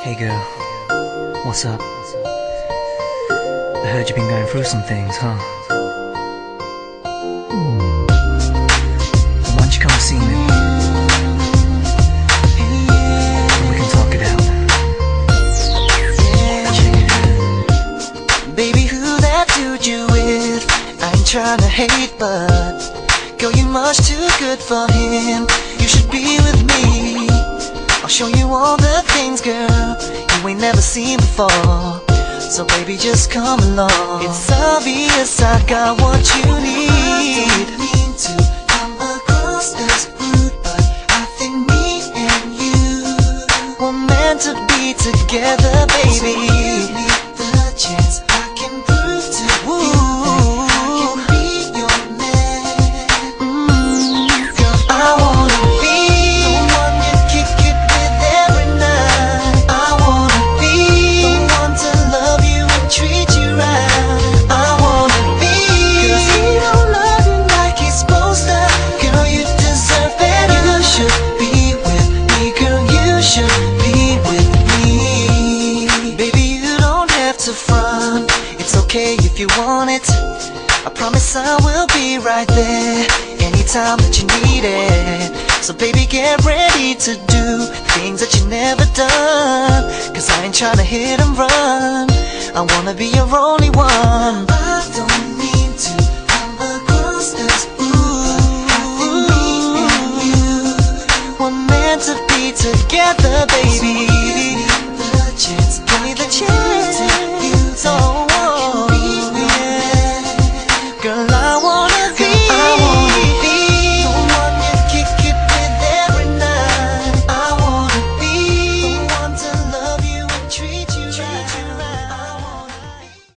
Hey girl, what's up? I heard you've been going through some things, huh? Why don't you come see me? And we can talk it out. Check it out. Baby, who that dude you with? I ain't tryna hate, but girl, you much too good for him. You should be with me. I'll show you all the things, girl, you ain't never seen before. So baby, just come along. It's obvious I got what you need. I don't mean to come across as rude, but I think me and you were meant to be together, baby. So give me the chance, I can prove to you that I can be your man. Girl, I wanna be the one you kick it with every night. I wanna be the one to love you and treat you right. I wanna be, 'cause he don't love you like he's supposed to. Girl, you deserve better. You should be with me, girl, you should be with me. Baby, you don't have to front. It's okay if you want it. I promise I will be right there anytime that you need it. So baby, get ready to do things that you never done, 'cause I ain't tryna hit and run. I wanna be your only one. I don't